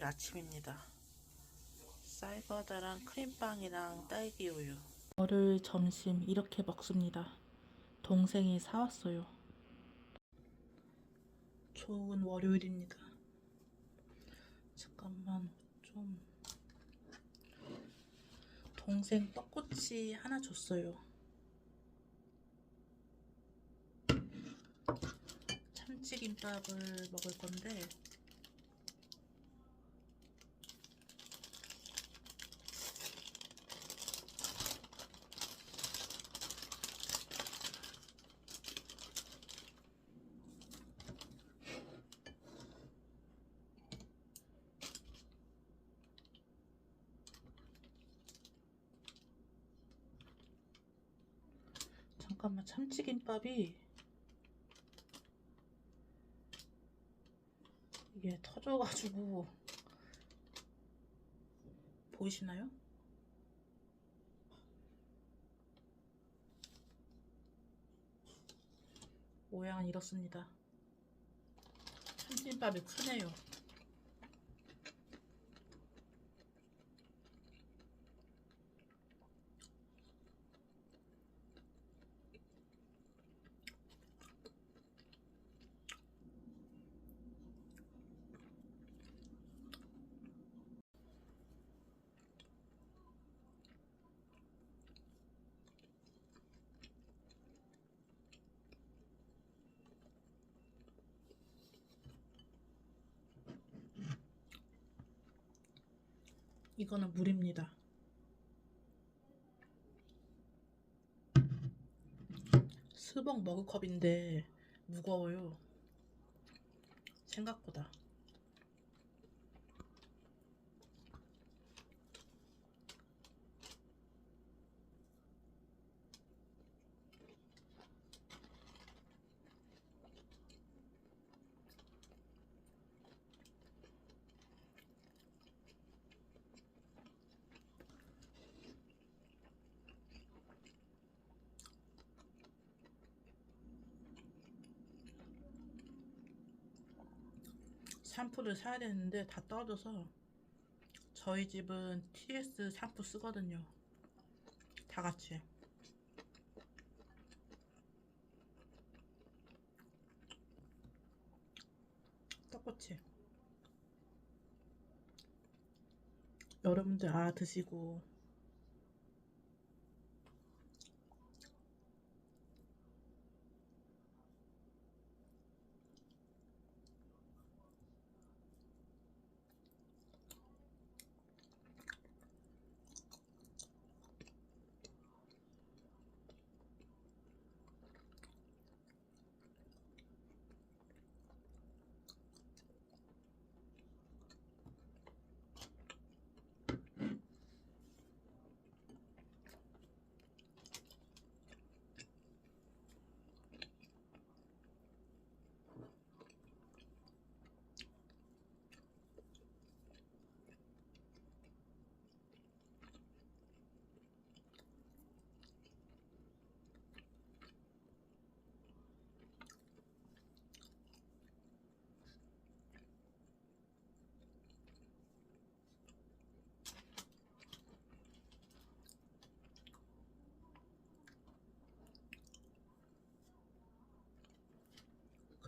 내일 아침입니다. 쌀과자랑 크림빵이랑 딸기우유. 월요일 점심 이렇게 먹습니다. 동생이 사왔어요. 좋은 월요일입니다. 잠깐만 좀. 동생 떡꼬치 하나 줬어요. 참치김밥을 먹을 건데 잠깐만, 참치김밥이 이게 터져가지고 보이시나요? 모양은 이렇습니다. 참치김밥이 크네요. 이거는 물입니다. 스벅 머그컵인데 무거워요. 생각보다. 샴푸를 사야 되는데 다 떨어져서. 저희 집은 TS 샴푸 쓰거든요. 다 같이. 떡꼬치. 여러분들 드시고.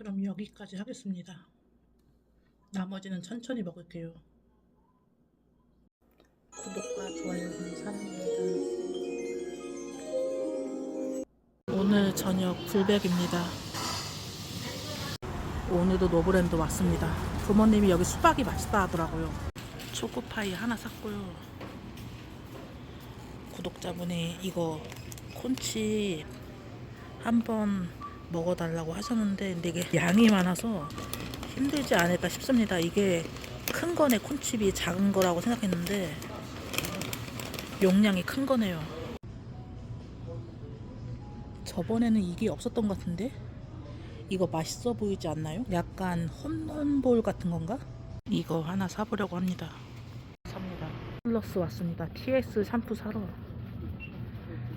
그럼 여기까지 하겠습니다. 나머지는 천천히 먹을게요. 구독과 좋아요 감사합니다. 오늘 저녁 불백입니다. 오늘도 노브랜드 왔습니다. 부모님이 여기 수박이 맛있다 하더라고요. 초코파이 하나 샀고요. 구독자분이 이거 콘칩 한번 먹어달라고 하셨는데, 근데 이게 양이 많아서 힘들지 않을까 싶습니다. 이게 큰 거네. 콘칩이 작은 거라고 생각했는데 용량이 큰 거네요. 저번에는 이게 없었던 것 같은데? 이거 맛있어 보이지 않나요? 약간 홈런볼 같은 건가? 이거 하나 사보려고 합니다. 삽니다. 플러스 왔습니다. TS 샴푸 사러.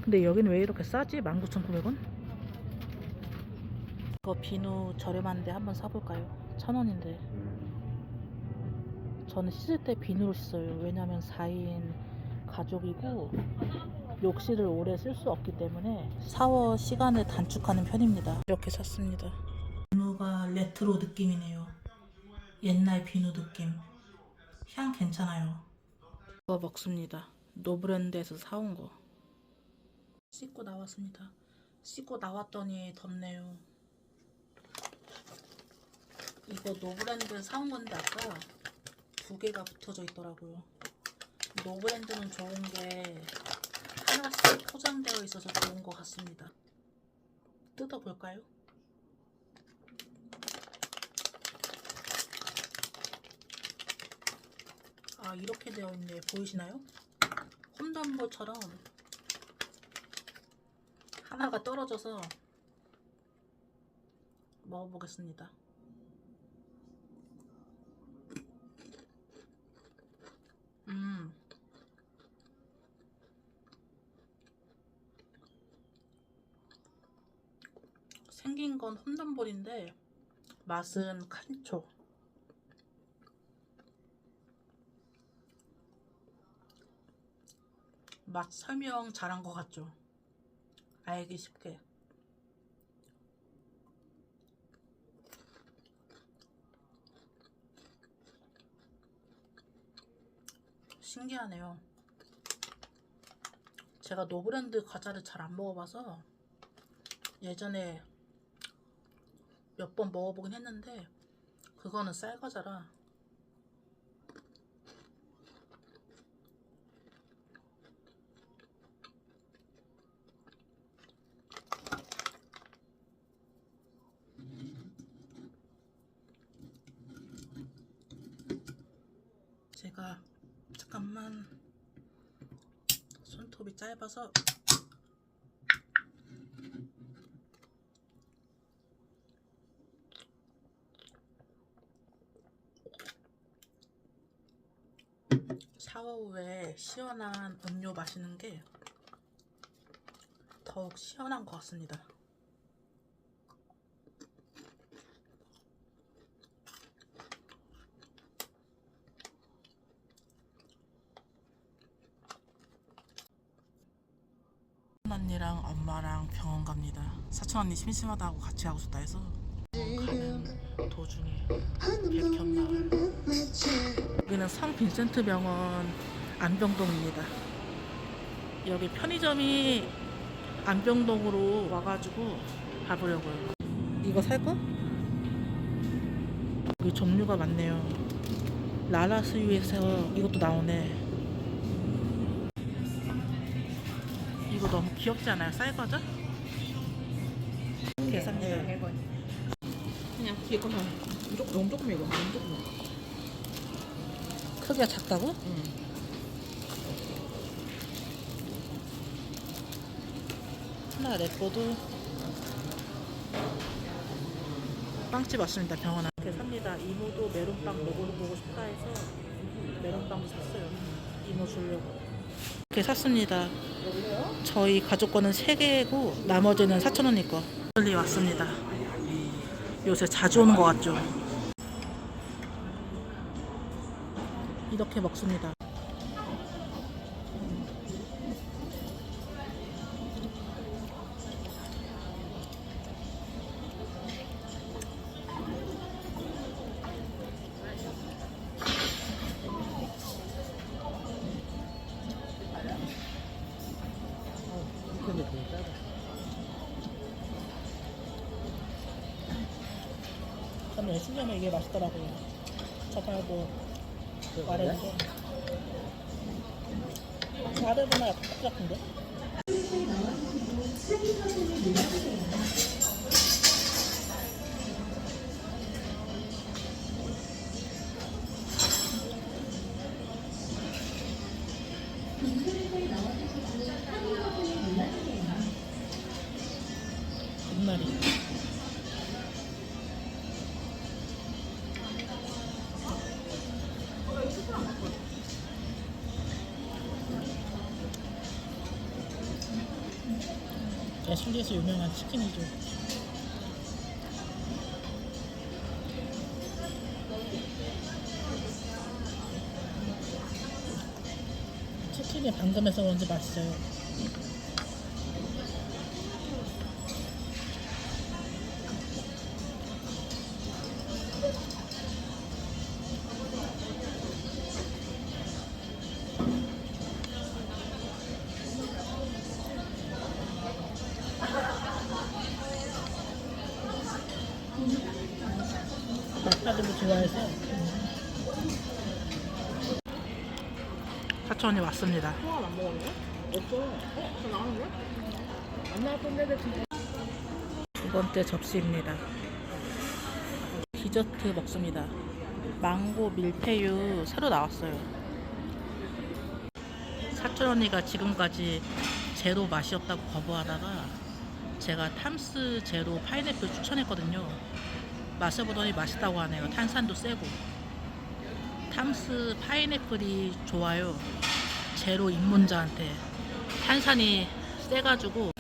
근데 여기는 왜 이렇게 싸지? 19,900원? 이거 비누 저렴한데 한번 사볼까요? 1,000원인데. 저는 씻을 때 비누로 씻어요. 왜냐면 4인 가족이고 욕실을 오래 쓸 수 없기 때문에 샤워 시간을 단축하는 편입니다. 이렇게 샀습니다. 비누가 레트로 느낌이네요. 옛날 비누 느낌. 향 괜찮아요. 이거 먹습니다. 노브랜드에서 사온 거. 씻고 나왔습니다. 씻고 나왔더니 덥네요. 이거 노브랜드 사온 건데 아까 2개가 붙어져 있더라고요. 노브랜드는 좋은 게 하나씩 포장되어 있어서 좋은 것 같습니다. 뜯어볼까요? 아, 이렇게 되어 있네. 보이시나요? 홈런볼처럼 하나가 떨어져서 먹어보겠습니다. 생긴 건 홈런볼인데 맛은 칸초. 맛 설명 잘한 것 같죠? 알기 쉽게. 신기하네요. 제가 노브랜드 과자를 잘 안 먹어봐서 예전에 몇 번 먹어보긴 했는데 그거는 쌀과자라 제가 잠깐만 손톱이 짧아서 샤워 후에 시원한 음료 마시는 게 더욱 시원한 것 같습니다. 언니랑 엄마랑 병원 갑니다. 사촌 언니 심심하다고 같이 하고 싶다 해서 가는 도중에 백현마을. 여기는 성 빈센트 병원 안병동입니다. 여기 편의점이 안병동으로 와가지고 가보려고요. 이거 살까? 여기 종류가 많네요. 라라스유에서 이것도 나오네. 이거 너무 귀엽지 않아요? 쌀과자? 계산해요. 100원. 그냥 뒤에 거만 너무 조금 이거 너무 조금 이거. 크기가 작다고? 응. 하나 냈고도 빵집 왔습니다. 병원 앞에. 이렇게 삽니다. 이모도 메론빵 먹어보고 싶다 해서 메론빵도 샀어요. 이모 주려고. 이렇게 샀습니다. 저희 가족 거는 3개고 나머지는 사촌 언니 거. 빨리 왔습니다. 요새 자주 오는 것 같죠? 이렇게 먹습니다. 근데 너무 짜다. 저는 예술점에 이게 맛있더라고요. 저번에도 말했는데 아르보나 약간 같은데? 겁나리. 예술리에서 유명한 치킨이죠. 튀김 방금 해서 그런지 맛있어요. 마파두부 좋아해서. 사촌이 왔습니다. 소화는 안 먹었네? 없어. 저 나오는 거야? 안 나왔던 데들 진짜. 두 번째 접시입니다. 디저트 먹습니다. 망고 밀푀유 새로 나왔어요. 사촌 언니가 지금까지 제로 맛이 없다고 거부하다가 제가 탐스 제로 파인애플 추천했거든요. 마셔보더니 맛있다고 하네요. 탄산도 세고. 탐스 파인애플이 좋아요. 제로 입문자한테. 탄산이 세가지고.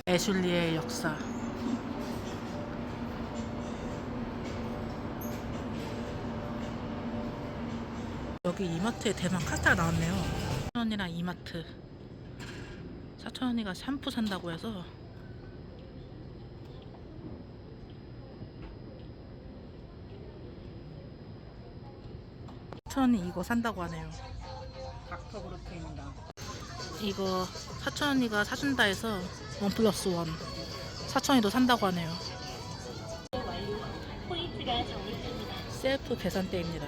애슐리의 역사. 여기 이마트에 대만 카스타가 나왔네요. 사촌 언니랑 이마트. 사촌 언니가 샴푸 산다고 해서 사촌 언니 이거 산다고 하네요. 닥터 브루크입니다. 이거 사촌 언니가 사준다 해서 원 플러스 원. 사촌 언니도 산다고 하네요. 포인트가 적립됩니다. 셀프 계산대입니다.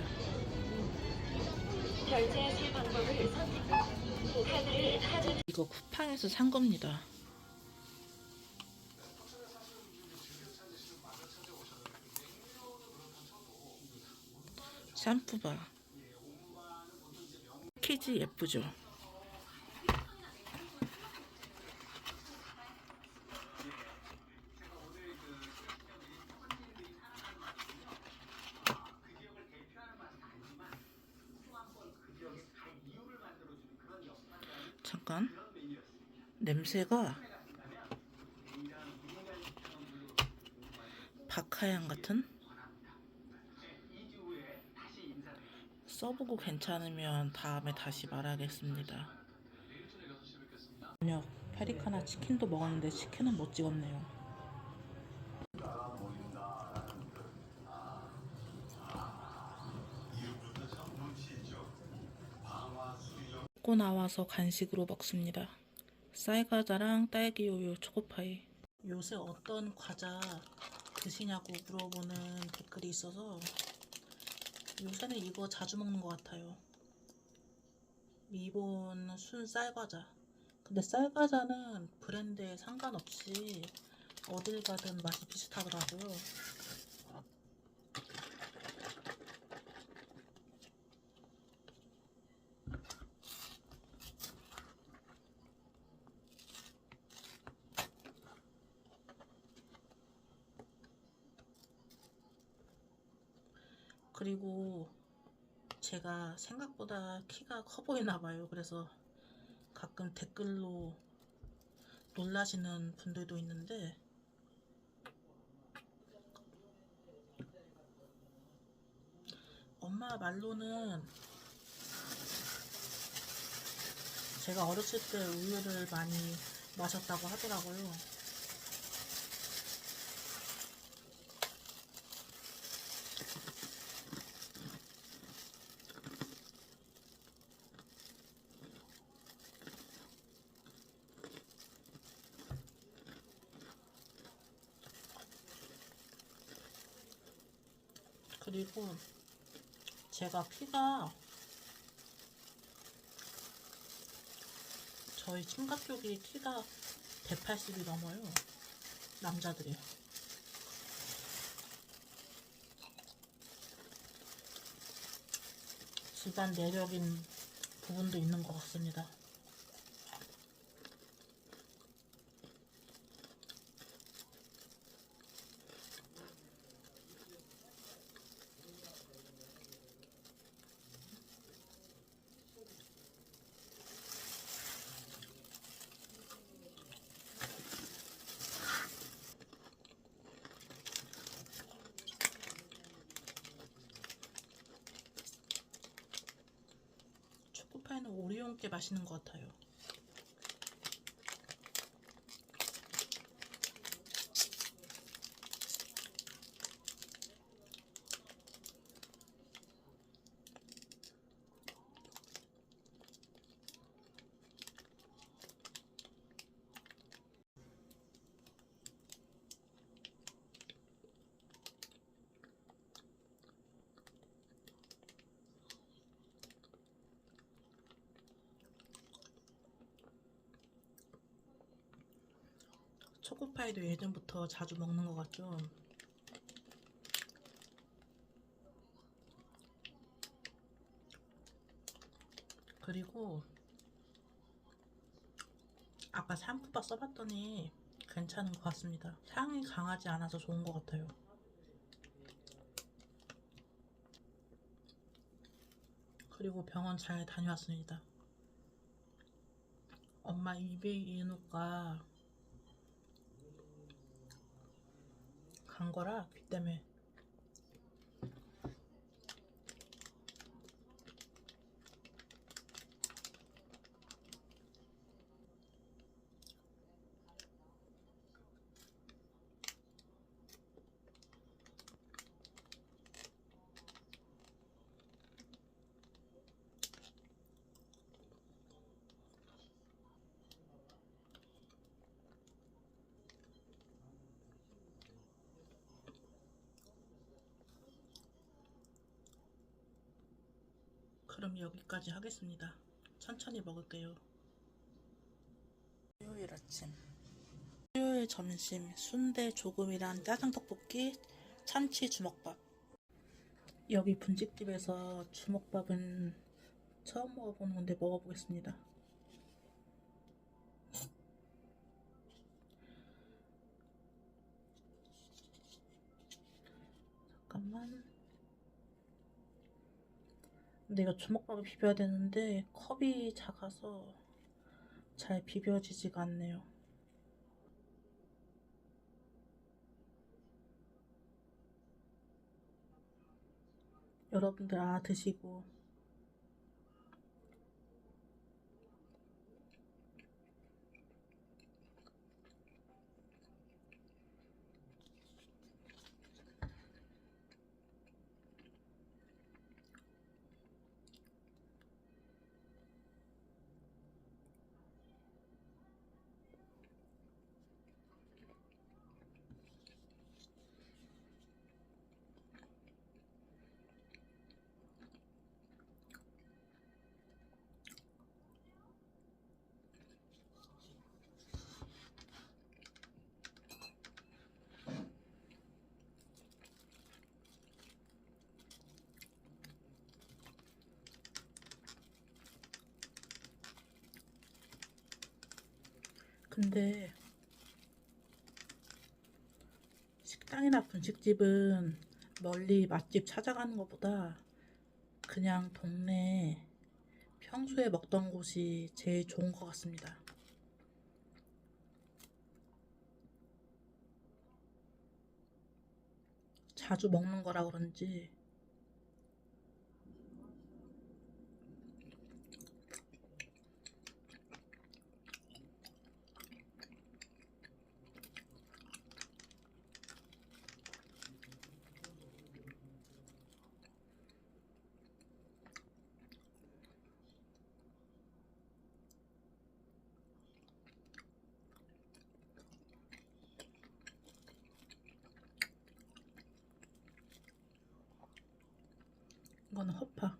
결제하실 방법을 선택. 카드를 카드. 이거 쿠팡에서 산 겁니다. 샴푸바. 패키지 예쁘죠? 잠깐. 냄새가 박하향 같은? 써보고 괜찮으면 다음에 다시 말하겠습니다. 저녁 페리카나 치킨도 먹었는데 치킨은 못 찍었네요. 먹고 나와서 간식으로 먹습니다. 쌀과자랑 딸기우유 초코파이. 요새 어떤 과자 드시냐고 물어보는 댓글이 있어서 요새는 이거 자주 먹는 것 같아요. 미본 순 쌀과자. 근데 쌀과자는 브랜드에 상관없이 어딜 가든 맛이 비슷하더라고요. 그리고 제가 생각보다 키가 커 보이나 봐요. 그래서 가끔 댓글로 놀라시는 분들도 있는데 엄마 말로는 제가 어렸을 때 우유를 많이 마셨다고 하더라고요. 그리고 제가 키가 저희 친가 쪽이 키가 180이 넘어요. 남자들이. 집안 내력인 부분도 있는 것 같습니다. 한국 게 맛있는 것 같아요. 초코파이도 예전부터 자주 먹는 것 같죠? 그리고 아까 샴푸바 써봤더니 괜찮은 것 같습니다. 향이 강하지 않아서 좋은 것 같아요. 그리고 병원 잘 다녀왔습니다. 엄마 이비인후과 간 거라 귀 때문에. 그럼 여기까지 하겠습니다. 천천히 먹을게요. 수요일 아침, 수요일 점심 순대 조금이랑 짜장떡볶이, 참치 주먹밥. 여기 분식집에서 주먹밥은 처음 먹어보는 건데 먹어보겠습니다. 잠깐만. 근데 이거 주먹밥을 비벼야 되는데 컵이 작아서 잘 비벼지지가 않네요. 여러분들 드시고. 근데 식당이나 분식집은 멀리 맛집 찾아가는 것보다 그냥 동네에 평소에 먹던 곳이 제일 좋은 것 같습니다. 자주 먹는 거라 그런지 이거는 허파.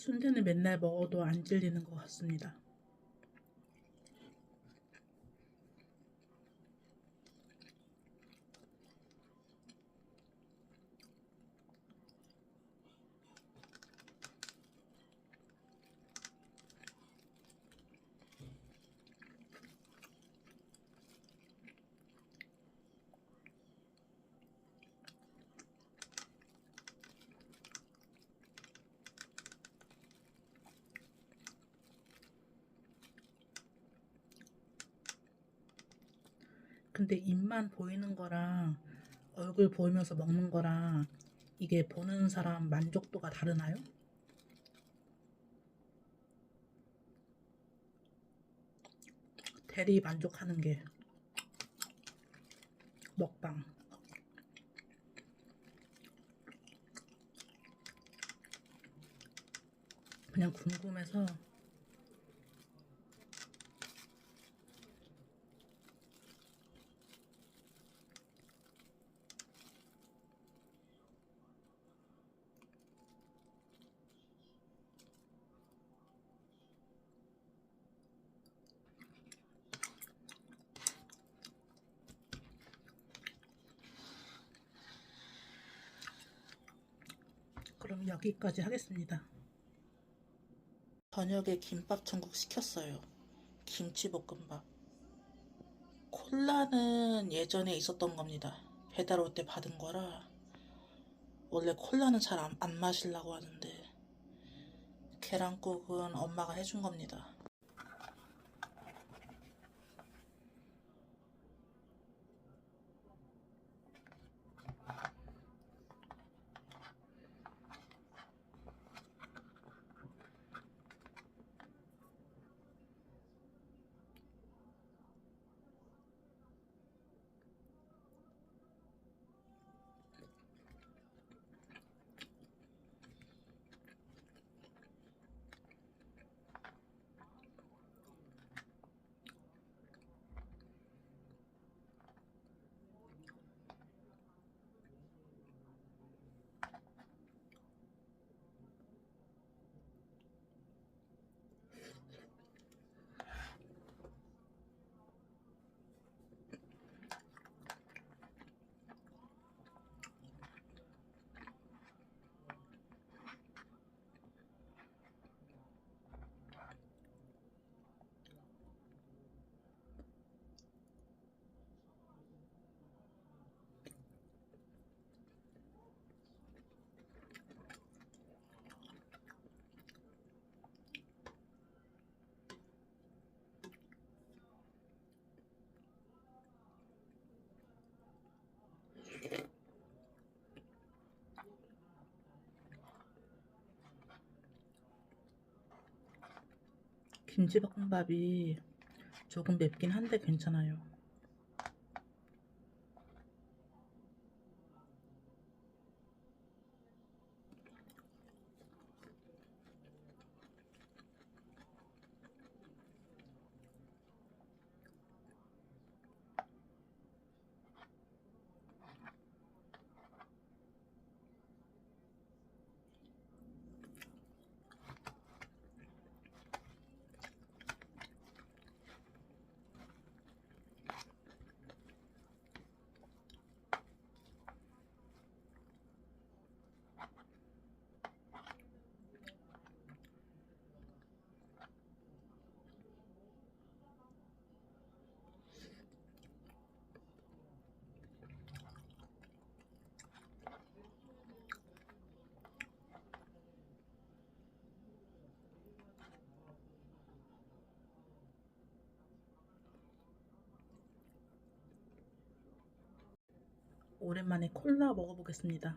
순대는 맨날 먹어도 안 질리는 것 같습니다. 근데 입만 보이는 거랑 얼굴 보이면서 먹는 거랑 이게 보는 사람 만족도가 다르나요? 대리 만족하는 게 먹방. 그냥 궁금해서. 그럼 여기까지 하겠습니다. 저녁에 김밥 천국 시켰어요. 김치볶음밥. 콜라는 예전에 있었던 겁니다. 배달 올 때 받은 거라. 원래 콜라는 잘 안 마시려고 하는데 계란국은 엄마가 해준 겁니다. 김치볶음밥이 조금 맵긴 한데 괜찮아요. 오랜만에 콜라 먹어보겠습니다.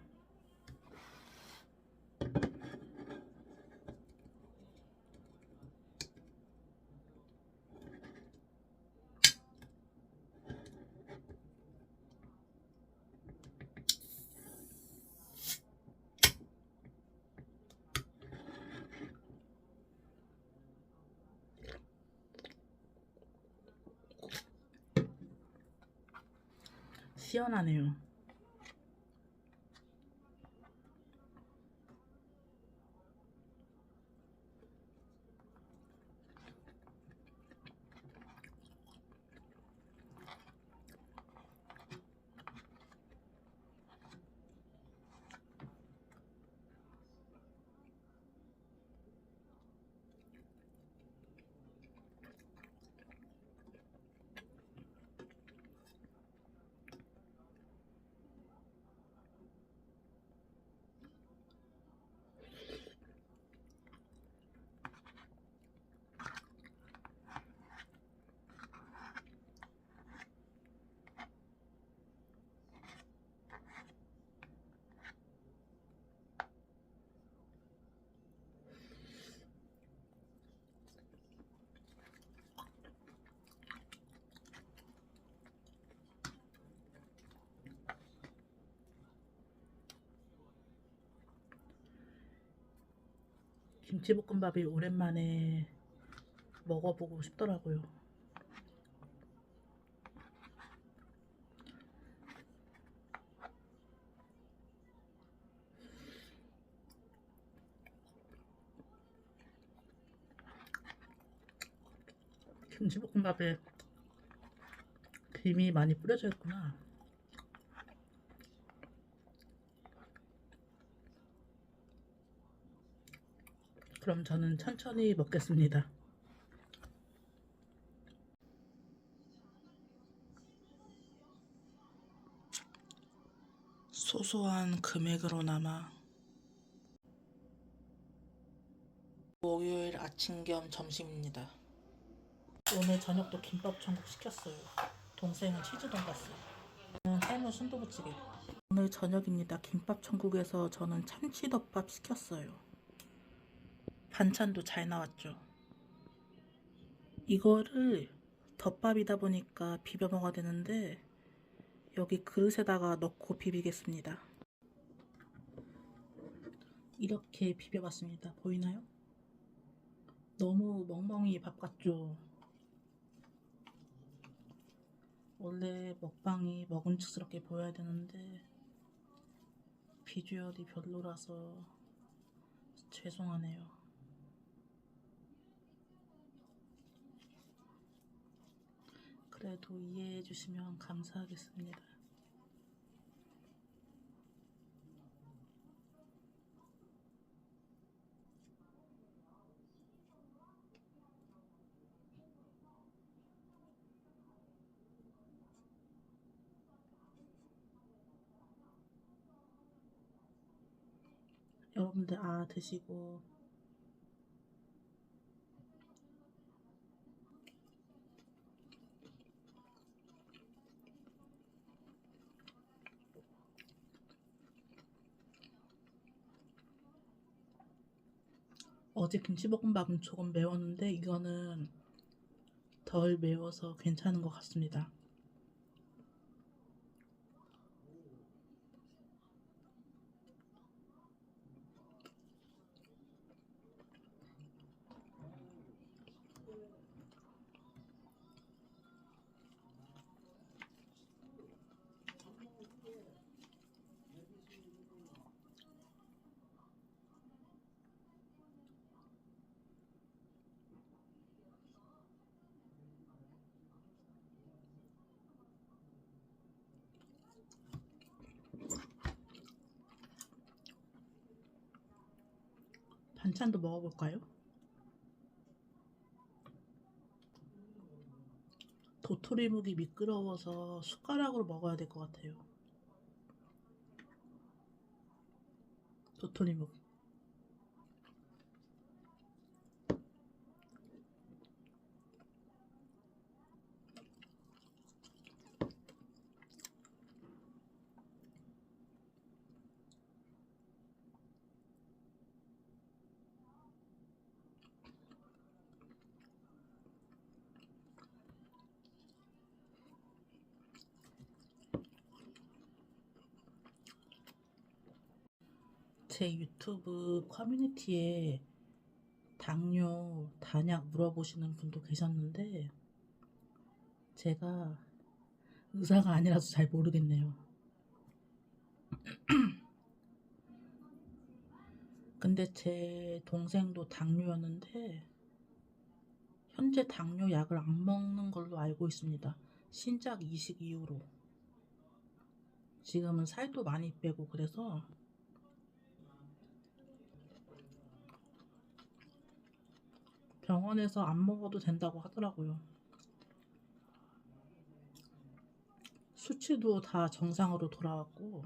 시원하네요. 김치볶음밥이 오랜만에 먹어보고 싶더라고요. 김치볶음밥에 김이 많이 뿌려져 있구나. 그럼 저는 천천히 먹겠습니다. 소소한 금액으로나마 목요일 아침 겸 점심입니다. 오늘 저녁도 김밥 천국 시켰어요. 동생은 치즈 돈가스, 저는 해물 순두부찌개. 오늘 저녁입니다. 김밥 천국에서 저는 참치덮밥 시켰어요. 반찬도 잘 나왔죠. 이거를 덮밥이다 보니까 비벼 먹어야 되는데 여기 그릇에다가 넣고 비비겠습니다. 이렇게 비벼봤습니다. 보이나요? 너무 멍멍이 밥 같죠? 원래 먹방이 먹음직스럽게 보여야 되는데 비주얼이 별로라서 죄송하네요. 그래도 이해해 주시면 감사하겠습니다. 여러분들 드시고 어제 김치볶음밥은 조금 매웠는데 이거는 덜 매워서 괜찮은 것 같습니다. 반찬도 먹어볼까요? 도토리묵이 미끄러워서 숟가락으로 먹어야 될 것 같아요. 도토리묵. 제 유튜브 커뮤니티에 당뇨, 단약 물어보시는 분도 계셨는데 제가 의사가 아니라서 잘 모르겠네요. 근데 제 동생도 당뇨였는데 현재 당뇨 약을 안 먹는 걸로 알고 있습니다. 신작 이식 이후로. 지금은 살도 많이 빼고 그래서 병원에서 안 먹어도 된다고 하더라고요. 수치도 다 정상으로 돌아왔고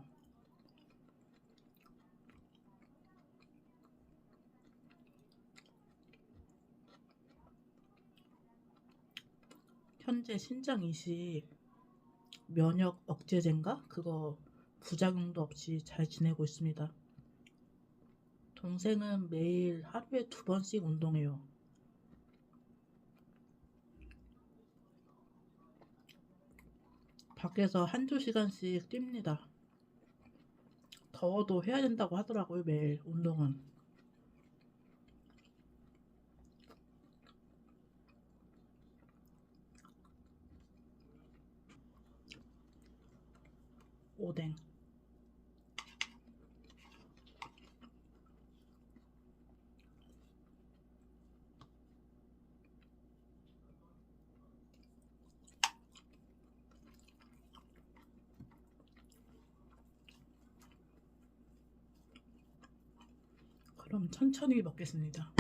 현재 신장 이식 면역 억제제인가? 그거 부작용도 없이 잘 지내고 있습니다. 동생은 매일 하루에 2번씩 운동해요. 밖에서 1~2시간씩 뜁니다. 더워도 해야 된다고 하더라고요, 매일 운동은. 오뎅. 그럼 천천히 먹겠습니다.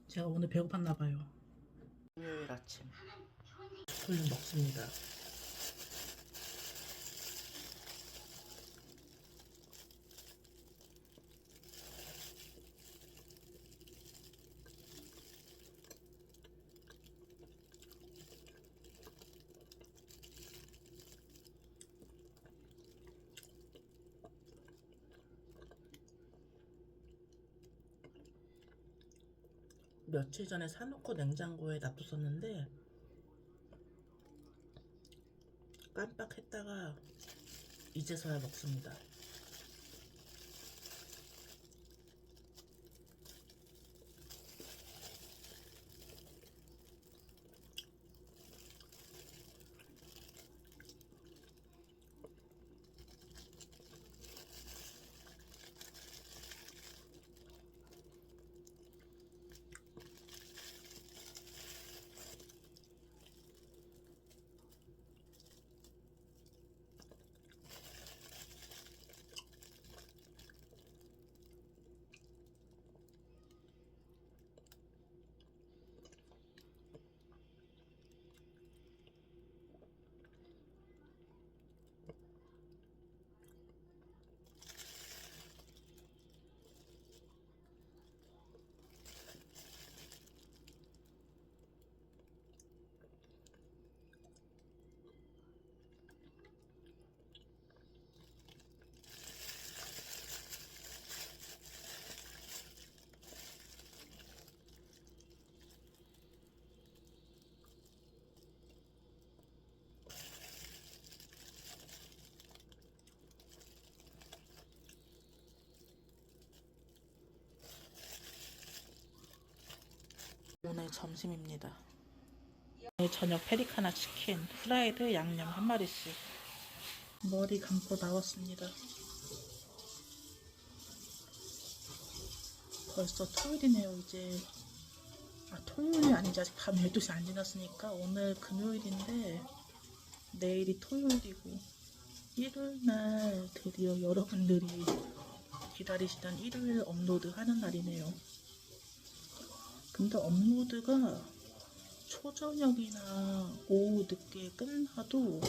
제가 오늘 배고팠나 봐요. 일요일 아침 술 먹습니다. 며칠 전에 사놓고 냉장고에 놔뒀었는데 깜빡했다가 이제서야 먹습니다. 오늘 점심입니다. 오늘 저녁 페리카나 치킨, 프라이드 양념 한 마리씩. 머리 감고 나왔습니다. 벌써 토요일이네요. 이제 토요일이 아니지. 아직 밤 12시 안 지났으니까 오늘 금요일인데 내일이 토요일이고 일요일날 드디어 여러분들이 기다리시던 일요일 업로드 하는 날이네요. 근데 업로드가 초저녁이나 오후 늦게 끝나도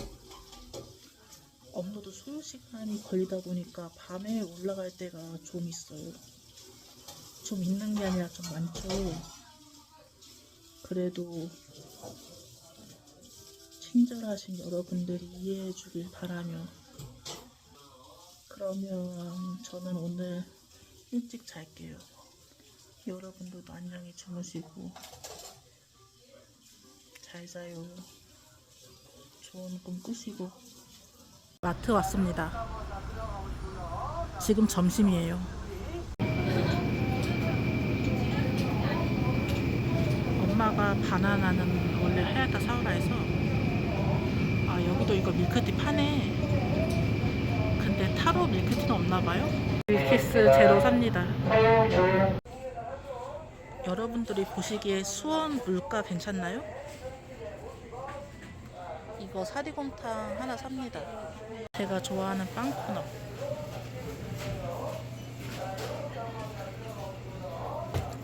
업로드 소요 시간이 걸리다 보니까 밤에 올라갈 때가 좀 있어요. 좀 있는 게 아니라 좀 많죠. 그래도 친절하신 여러분들이 이해해 주길 바라며, 그러면 저는 오늘 일찍 잘게요. 여러분들도 안녕히 주무시고 잘 자요. 좋은 꿈 꾸시고. 마트 왔습니다. 지금 점심이에요. 엄마가 바나나는 원래 하얗다 사오라 해서 여기도 이거 밀크티 파네. 근데 타로 밀크티는 없나봐요. 밀키스 제로 삽니다. 여러분들이 보시기에 수원 물가 괜찮나요? 이거 사리곰탕 하나 삽니다. 제가 좋아하는 빵 코너.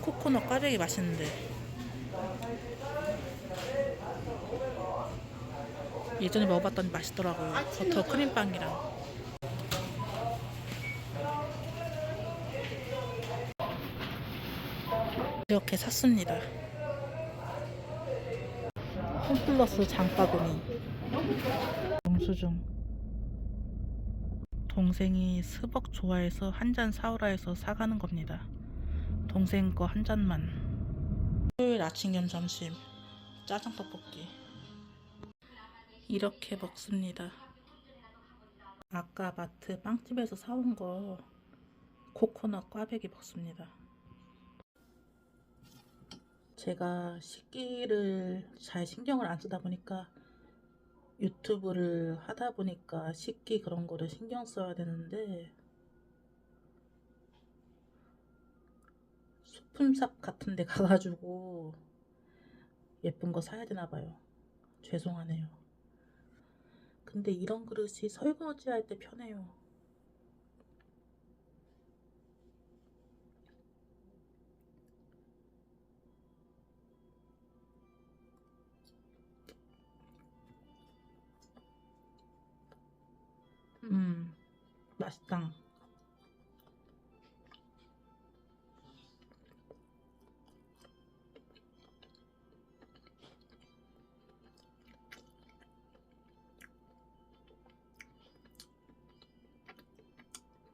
코코넛 꽈배기 맛있는데 예전에 먹어봤더니 맛있더라고요. 버터 크림빵이랑. 이렇게 샀습니다. 홈플러스 장바구니. 영수증. 동생이 스벅 좋아해서 한 잔 사오라 해서 사가는 겁니다. 동생 거 한 잔만. 토요일 아침 겸 점심 짜장 떡볶이 이렇게 먹습니다. 아까 마트 빵집에서 사온 거 코코넛 꽈배기 먹습니다. 제가 식기를 잘 신경을 안 쓰다 보니까 유튜브를 하다 보니까 식기 그런 거를 신경 써야 되는데 소품샵 같은 데 가가지고 예쁜 거 사야 되나 봐요. 죄송하네요. 근데 이런 그릇이 설거지 할 때 편해요. 맛있다.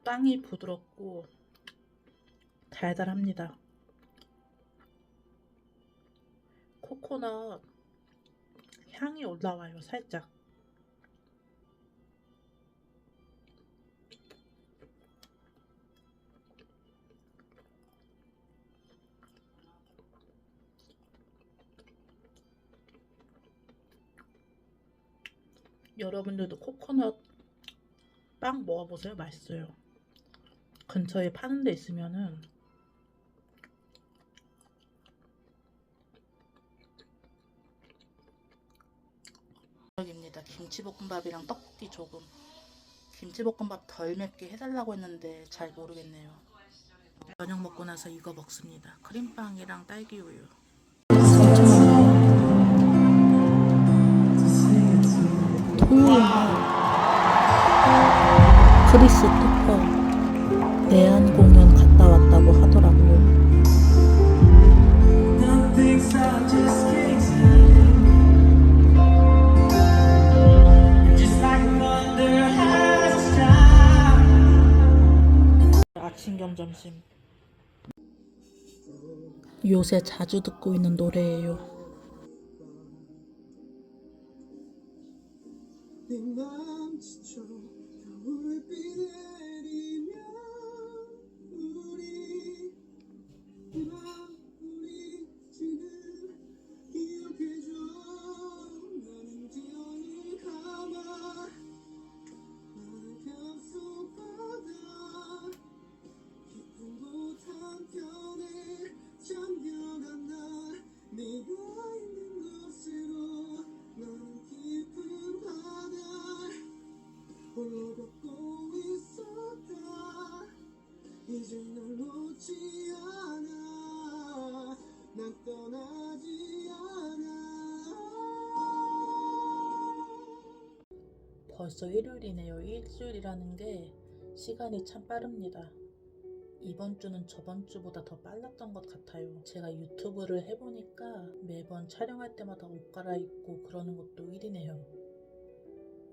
빵이 부드럽고 달달합니다. 코코넛 향이 올라와요, 살짝. 여러분들도 코코넛 빵 먹어보세요. 맛있어요. 근처에 파는 데 있으면은. 저녁입니다. 김치볶음밥이랑 떡볶이 조금. 김치볶음밥 덜 맵게 해달라고 했는데 잘 모르겠네요. 저녁 먹고 나서 이거 먹습니다. 크림빵이랑 딸기 우유. 토요일 크리스 투퍼 내한 공연 갔다 왔다고 하더라고요. 아침 겸 점심. 요새 자주 듣고 있는 노래예요. 내 맘 지쳐 겨울비 내리면 우리 지금 기억해줘. 나는 기억이 감아 너를 겹속 바다 깊은 곳 한편에 잠겨간다. 네가 있는 곳으로 난 깊은 바다 홀로 걷고 있었다. 이젠 널 놓지 않아. 난 떠나지 않아. 벌써 일요일이네요. 일주일이라는 게 시간이 참 빠릅니다. 이번 주는 저번 주보다 더 빨랐던 것 같아요. 제가 유튜브를 해보니까 매번 촬영할 때마다 옷 갈아입고 그러는 것도 일이네요.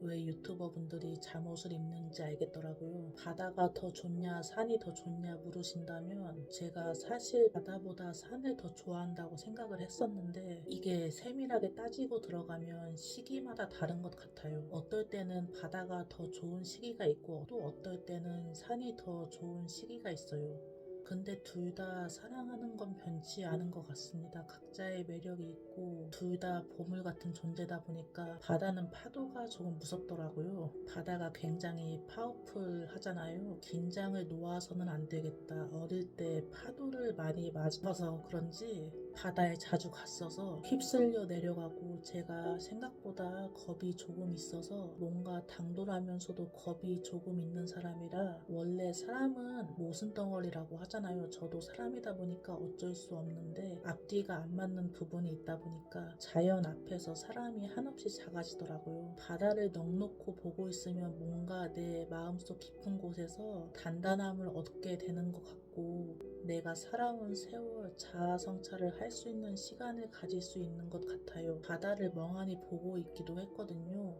왜 유튜버 분들이 잠옷을 입는지 알겠더라고요. 바다가 더 좋냐 산이 더 좋냐 물으신다면 제가 사실 바다보다 산을 더 좋아한다고 생각을 했었는데 이게 세밀하게 따지고 들어가면 시기마다 다른 것 같아요. 어떨 때는 바다가 더 좋은 시기가 있고 또 어떨 때는 산이 더 좋은 시기가 있어요. 근데 둘 다 사랑하는 건 변치 않은 것 같습니다. 각자의 매력이 있고 둘 다 보물 같은 존재다 보니까 바다는 파도가 조금 무섭더라고요. 바다가 굉장히 파워풀 하잖아요. 긴장을 놓아서는 안 되겠다. 어릴 때 파도를 많이 맞아서 그런지 바다에 자주 갔어서 휩쓸려 내려가고 제가 생각보다 겁이 조금 있어서 뭔가 당돌하면서도 겁이 조금 있는 사람이라 원래 사람은 모순덩어리라고 하잖아요. 저도 사람이다 보니까 어쩔 수 없는데 앞뒤가 안 맞는 부분이 있다 보니까 자연 앞에서 사람이 한없이 작아지더라고요. 바다를 넋놓고 보고 있으면 뭔가 내 마음속 깊은 곳에서 단단함을 얻게 되는 것 같고 내가 살아온 세월 자아 성찰을 할 수 있는 시간을 가질 수 있는 것 같아요. 바다를 멍하니 보고 있기도 했거든요.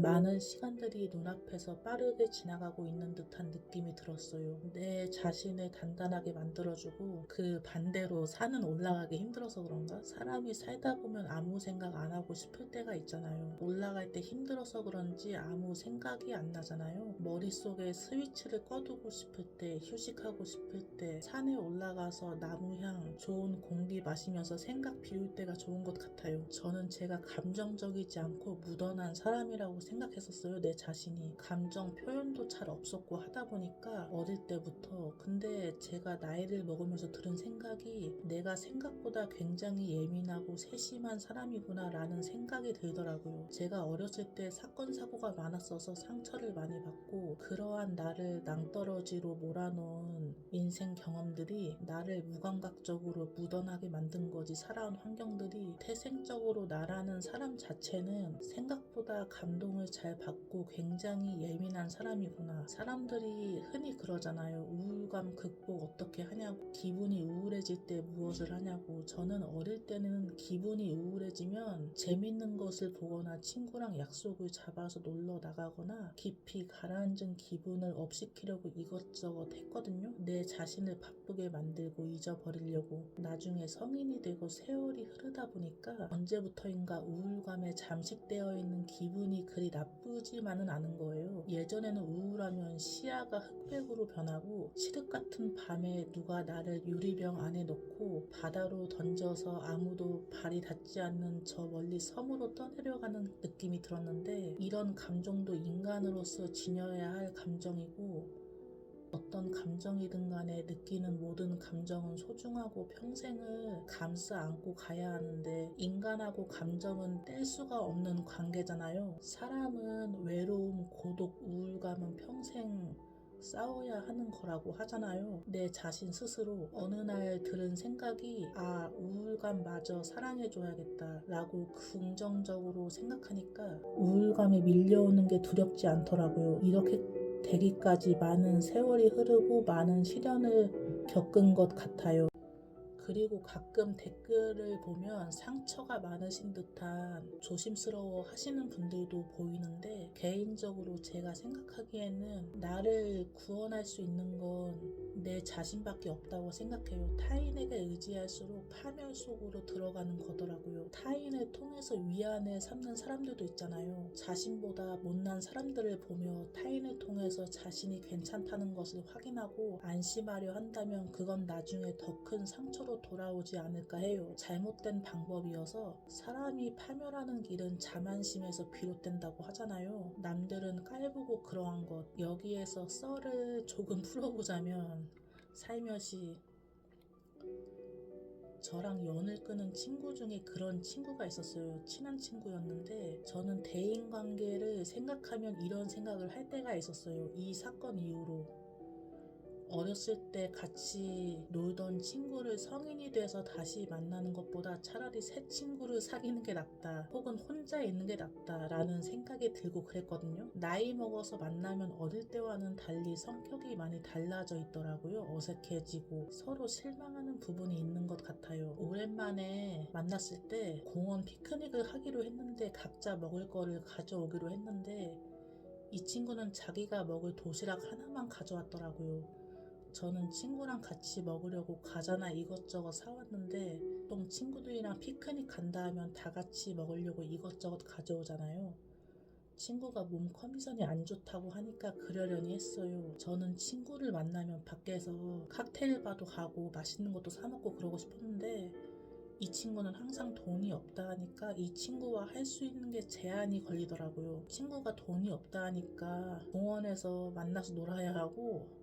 많은 시간들이 눈앞에서 빠르게 지나가고 있는 듯한 느낌이 들었어요. 내 자신을 단단하게 만들어주고 그 반대로 산은 올라가기 힘들어서 그런가? 사람이 살다 보면 아무 생각 안 하고 싶을 때가 있잖아요. 올라갈 때 힘들어서 그런지 아무 생각이 안 나잖아요. 머릿속에 스위치를 꺼두고 싶을 때, 휴식하고 싶을 때, 산에 올라가서 나무향, 좋은 공기 마시면서 생각 비울 때가 좋은 것 같아요. 저는 제가 감정적이지 않고 무던한 사람이라고 생각했었어요. 내 자신이. 감정 표현도 잘 없었고 하다 보니까 어릴 때부터. 근데 제가 나이를 먹으면서 들은 생각이 내가 생각보다 굉장히 예민하고 세심한 사람이구나 라는 생각이 들더라고요. 제가 어렸을 때 사건 사고가 많았어서 상처를 많이 받고 그러한 나를 낭떠러지로 몰아넣은 인생 경험들이 나를 무감각적으로 무던하게 만든 거지. 살아온 환경들이 태생적으로 나라는 사람 자체는 생각보다 감동을 잘 받고 굉장히 예민한 사람이구나. 사람들이 흔히 그러잖아요. 우울감 극복 어떻게 하냐고, 기분이 우울해질 때 무엇을 하냐고. 저는 어릴 때는 기분이 우울해지면 재밌는 것을 보거나 친구랑 약속을 잡아서 놀러 나가거나 깊이 가라앉은 기분을 업시키려고 이것저것 했거든요. 내 자신을 바쁘게 만들고 잊어버리려고. 나중에 성인이 되고 세월이 흐르다 보니까 언제부터인가 우울감에 잠식되어 있는 기분이 그리 나쁘지만은 않은 거예요. 예전에는 우울하면 시야가 흑백으로 변하고 칠흑 같은 밤에 누가 나를 유리병 안에 넣고 바다로 던져서 아무도 발이 닿지 않는 저 멀리 섬으로 떠내려가는 느낌이 들었는데, 이런 감정도 인간으로서 지녀야 할 감정이고 어떤 감정이든 간에 느끼는 모든 감정은 소중하고 평생을 감싸 안고 가야 하는데, 인간하고 감정은 뗄 수가 없는 관계잖아요. 사람은 외로움, 고독, 우울감은 평생 싸워야 하는 거라고 하잖아요. 내 자신 스스로. 어느 날 들은 생각이 우울감마저 사랑해줘야겠다 라고 긍정적으로 생각하니까 우울감에 밀려오는 게 두렵지 않더라고요. 이렇게 되기까지 많은 세월이 흐르고 많은 시련을 겪은 것 같아요. 그리고 가끔 댓글을 보면 상처가 많으신 듯한 조심스러워 하시는 분들도 보이는데, 개인적으로 제가 생각하기에는 나를 구원할 수 있는 건 내 자신밖에 없다고 생각해요. 타인에게 의지할수록 파멸 속으로 들어가는 거더라고요. 타인을 통해서 위안을 삼는 사람들도 있잖아요. 자신보다 못난 사람들을 보며 타인을 통해서 자신이 괜찮다는 것을 확인하고 안심하려 한다면 그건 나중에 더 큰 상처로 돌아오지 않을까 해요. 잘못된 방법이어서. 사람이 파멸하는 길은 자만심에서 비롯된다고 하잖아요. 남들은 깔보고 그러한 것. 여기에서 썰을 조금 풀어보자면, 살며시 저랑 연을 끄는 친구 중에 그런 친구가 있었어요. 친한 친구였는데 저는 대인관계를 생각하면 이런 생각을 할 때가 있었어요. 이 사건 이후로. 어렸을 때 같이 놀던 친구를 성인이 돼서 다시 만나는 것보다 차라리 새 친구를 사귀는 게 낫다, 혹은 혼자 있는 게 낫다 라는 생각이 들고 그랬거든요. 나이 먹어서 만나면 어릴 때와는 달리 성격이 많이 달라져 있더라고요. 어색해지고 서로 실망하는 부분이 있는 것 같아요. 오랜만에 만났을 때 공원 피크닉을 하기로 했는데 각자 먹을 거를 가져오기로 했는데, 이 친구는 자기가 먹을 도시락 하나만 가져왔더라고요. 저는 친구랑 같이 먹으려고 과자나 이것저것 사왔는데, 보통 친구들이랑 피크닉 간다 하면 다 같이 먹으려고 이것저것 가져오잖아요. 친구가 몸 컨디션이 안 좋다고 하니까 그러려니 했어요. 저는 친구를 만나면 밖에서 칵테일 바도 가고 맛있는 것도 사 먹고 그러고 싶었는데, 이 친구는 항상 돈이 없다 하니까 이 친구와 할 수 있는 게 제한이 걸리더라고요. 친구가 돈이 없다 하니까 공원에서 만나서 놀아야 하고,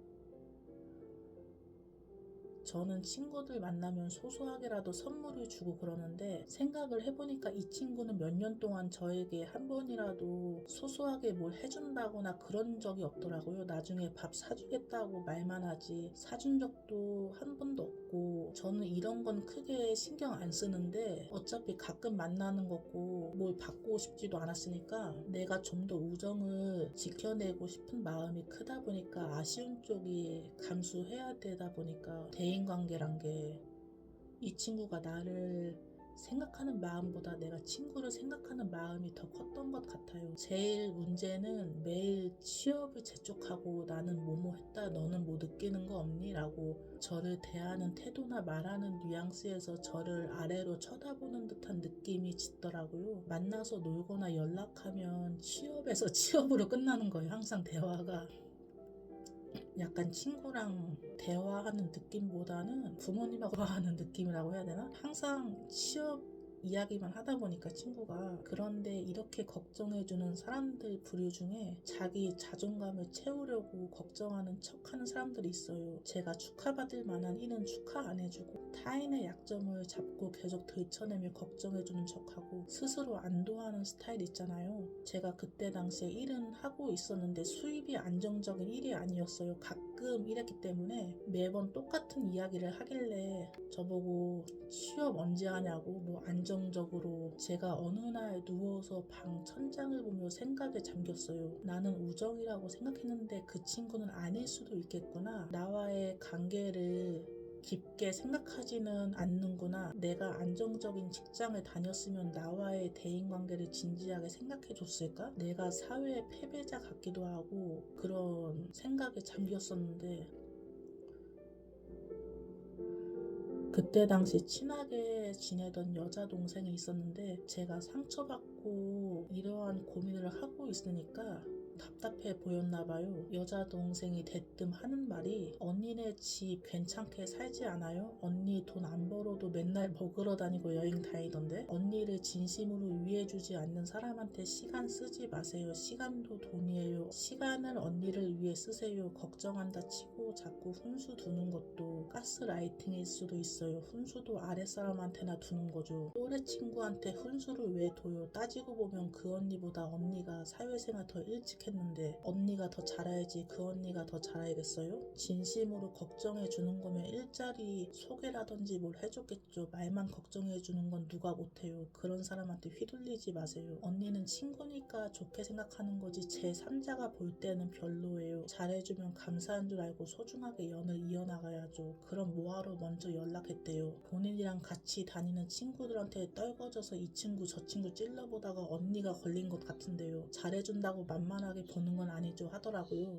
저는 친구들 만나면 소소하게라도 선물을 주고 그러는데, 생각을 해보니까 이 친구는 몇 년 동안 저에게 한 번이라도 소소하게 뭘 해준다거나 그런 적이 없더라고요. 나중에 밥 사주겠다고 말만 하지 사준 적도 한 번도 없고, 저는 이런 건 크게 신경 안 쓰는데 어차피 가끔 만나는 거고 뭘 받고 싶지도 않았으니까 내가 좀 더 우정을 지켜내고 싶은 마음이 크다 보니까 아쉬운 쪽이 감수해야 되다 보니까, 대인관계란 게 이 친구가 나를 생각하는 마음보다 내가 친구를 생각하는 마음이 더 컸던 것 같아요. 제일 문제는 매일 취업을 재촉하고 나는 뭐뭐 했다 너는 뭐 느끼는 거 없니? 라고 저를 대하는 태도나 말하는 뉘앙스에서 저를 아래로 쳐다보는 듯한 느낌이 짙더라고요. 만나서 놀거나 연락하면 취업에서 취업으로 끝나는 거예요. 항상 대화가. 약간 친구랑 대화하는 느낌보다는 부모님하고 대화하는 느낌이라고 해야 되나? 항상 취업 이야기만 하다 보니까 친구가. 그런데 이렇게 걱정해주는 사람들 부류 중에 자기 자존감을 채우려고 걱정하는 척하는 사람들이 있어요. 제가 축하받을 만한 일은 축하 안 해주고 타인의 약점을 잡고 계속 들춰내며 걱정해주는 척하고 스스로 안도하는 스타일 있잖아요. 제가 그때 당시에 일은 하고 있었는데 수입이 안정적인 일이 아니었어요. 가끔 일했기 때문에 매번 똑같은 이야기를 하길래 저보고 취업 언제 하냐고 뭐 안정적으로. 제가 어느 날 누워서 방 천장을 보며 생각에 잠겼어요. 나는 우정이라고 생각했는데 그 친구는 아닐 수도 있겠구나. 나와의 관계를 깊게 생각하지는 않는구나. 내가 안정적인 직장을 다녔으면 나와의 대인관계를 진지하게 생각해 줬을까? 내가 사회의 패배자 같기도 하고 그런 생각에 잠겼었는데 그때 당시 친하게 지내던 여자 동생이 있었는데 제가 상처받고 이러한 고민을 하고 있으니까 답답해 보였나 봐요. 여자 동생이 대뜸 하는 말이 언니네 집 괜찮게 살지 않아요? 언니 돈 안 벌어도 맨날 먹으러 다니고 여행 다니던데 언니를 진심으로 위해주지 않는 사람한테 시간 쓰지 마세요. 시간도 돈이에요. 시간을 언니를 위해 쓰세요. 걱정한다 치고 자꾸 훈수 두는 것도 가스라이팅일 수도 있어요. 훈수도 아랫사람한테나 두는 거죠. 또래 친구한테 훈수를 왜 둬요? 따지고 보면 그 언니보다 언니가 사회생활 더 일찍 했는데 언니가 더 잘해야지 그 언니가 더 잘해야겠어요? 진심으로 걱정해 주는 거면 일자리 소개라든지 뭘 해줬겠죠. 말만 걱정해 주는 건 누가 못해요. 그런 사람한테 휘둘리지 마세요. 언니는 친구니까 좋게 생각하는 거지 제3자가 볼 때는 별로예요. 잘해주면 감사한 줄 알고 소중하게 연을 이어나가야죠. 그럼 뭐하러 먼저 연락했대요. 본인이랑 같이 다니는 친구들한테 떨궈져서 이 친구 저 친구 찔러보다가 언니가 걸린 것 같은데요. 잘해준다고 만만하게 보는 건 아니죠 하더라고요.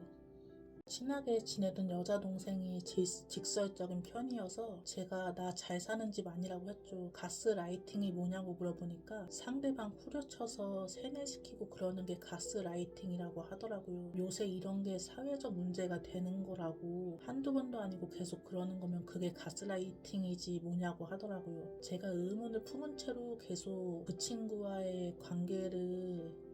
친하게 지내던 여자 동생이 직설적인 편이어서 제가 나 잘 사는 집 아니라고 했죠. 가스라이팅이 뭐냐고 물어보니까 상대방 후려쳐서 세뇌시키고 그러는 게 가스라이팅이라고 하더라고요. 요새 이런 게 사회적 문제가 되는 거라고 한두 번도 아니고 계속 그러는 거면 그게 가스라이팅이지 뭐냐고 하더라고요. 제가 의문을 품은 채로 계속 그 친구와의 관계를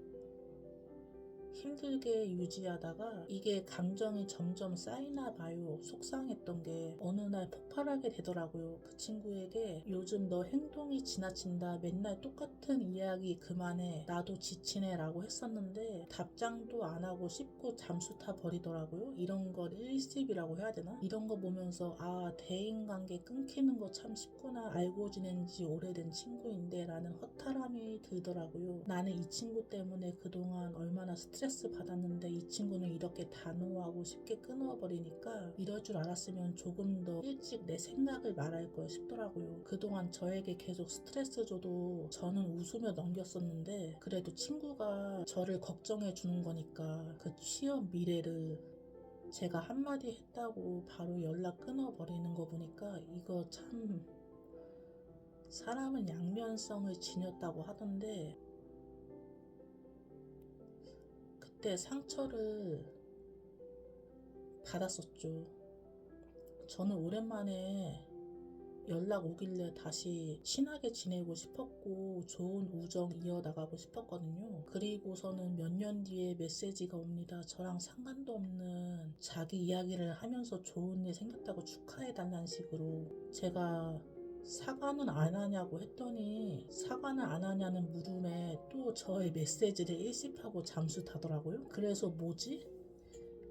힘들게 유지하다가 이게 감정이 점점 쌓이나 봐요. 속상했던 게 어느 날 폭발하게 되더라고요. 그 친구에게 요즘 너 행동이 지나친다. 맨날 똑같은 이야기 그만해. 나도 지치네 라고 했었는데 답장도 안 하고 씹고 잠수 타 버리더라고요. 이런 걸 일십이라고 해야 되나? 이런 거 보면서 아 대인관계 끊기는 거 참 쉽구나. 알고 지낸 지 오래된 친구인데 라는 허탈함이 들더라고요. 나는 이 친구 때문에 그동안 얼마나 스트레스 받았는데 이 친구는 이렇게 단호하고 쉽게 끊어버리니까 이럴 줄 알았으면 조금 더 일찍 내 생각을 말할 걸 싶더라고요. 그동안 저에게 계속 스트레스 줘도 저는 웃으며 넘겼었는데 그래도 친구가 저를 걱정해 주는 거니까 그 취업 미래를 제가 한마디 했다고 바로 연락 끊어버리는 거 보니까 이거 참 사람은 양면성을 지녔다고 하던데 그때 상처를 받았었죠. 저는 오랜만에 연락 오길래 다시 친하게 지내고 싶었고 좋은 우정 이어나가고 싶었거든요. 그리고서는 몇 년 뒤에 메시지가 옵니다. 저랑 상관도 없는 자기 이야기를 하면서 좋은 일 생겼다고 축하해달라는 식으로. 제가 사과는 안 하냐고 했더니 사과는 안 하냐는 물음에 또 저의 메시지를 일십하고 잠수 타더라고요. 그래서 뭐지?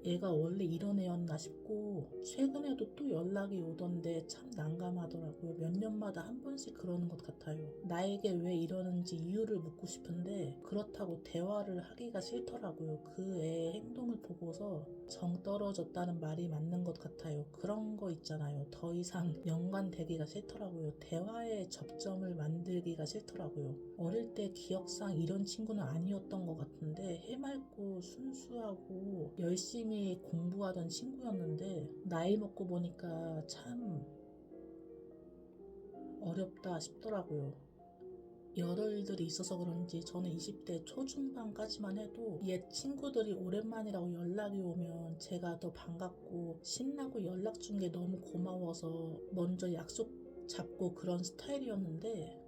얘가 원래 이런 애였나 싶고 최근에도 또 연락이 오던데 참 난감하더라고요. 몇 년마다 한 번씩 그러는 것 같아요. 나에게 왜 이러는지 이유를 묻고 싶은데 그렇다고 대화를 하기가 싫더라고요. 그 애의 행동을 보고서 정 떨어졌다는 말이 맞는 것 같아요. 그런 거 있잖아요. 더 이상 연관되기가 싫더라고요. 대화의 접점을 만들기가 싫더라고요. 어릴 때 기억상 이런 친구는 아니었던 것 같은데 해맑고 순수하고 열심히 공부하던 친구였는데 나이 먹고 보니까 참 어렵다 싶더라고요. 여러 일들이 있어서 그런지 저는 20대 초중반까지만 해도 옛 친구들이 오랜만이라고 연락이 오면 제가 더 반갑고 신나고 연락 준 게 너무 고마워서 먼저 약속 잡고 그런 스타일이었는데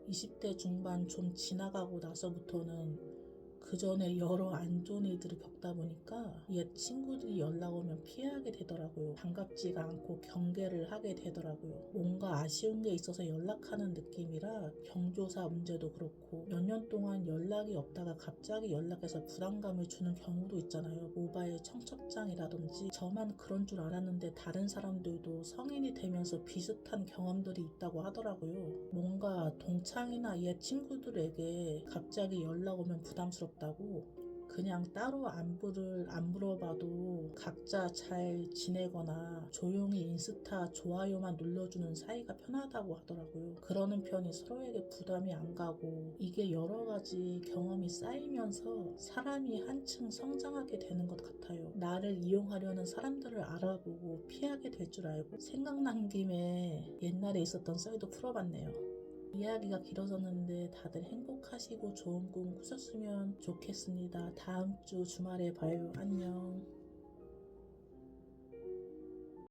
20대 중반 좀 지나가고 나서부터는 그 전에 여러 안 좋은 일들을 겪다 보니까 옛 친구들이 연락 오면 피하게 되더라고요. 반갑지가 않고 경계를 하게 되더라고요. 뭔가 아쉬운 게 있어서 연락하는 느낌이라 경조사 문제도 그렇고 몇 년 동안 연락이 없다가 갑자기 연락해서 부담감을 주는 경우도 있잖아요. 모바일 청첩장이라든지 저만 그런 줄 알았는데 다른 사람들도 성인이 되면서 비슷한 경험들이 있다고 하더라고요. 뭔가 동창이나 옛 친구들에게 갑자기 연락 오면 부담스럽다고 그냥 따로 안부를 안 물어봐도 각자 잘 지내거나 조용히 인스타 좋아요만 눌러주는 사이가 편하다고 하더라고요. 그러는 편이 서로에게 부담이 안 가고 이게 여러 가지 경험이 쌓이면서 사람이 한층 성장하게 되는 것 같아요. 나를 이용하려는 사람들을 알아보고 피하게 될 줄 알고 생각난 김에 옛날에 있었던 썰도 풀어봤네요. 이야기가 길어졌는데 다들 행복하시고 좋은 꿈 꾸셨으면 좋겠습니다. 다음 주 주말에 봐요. 안녕.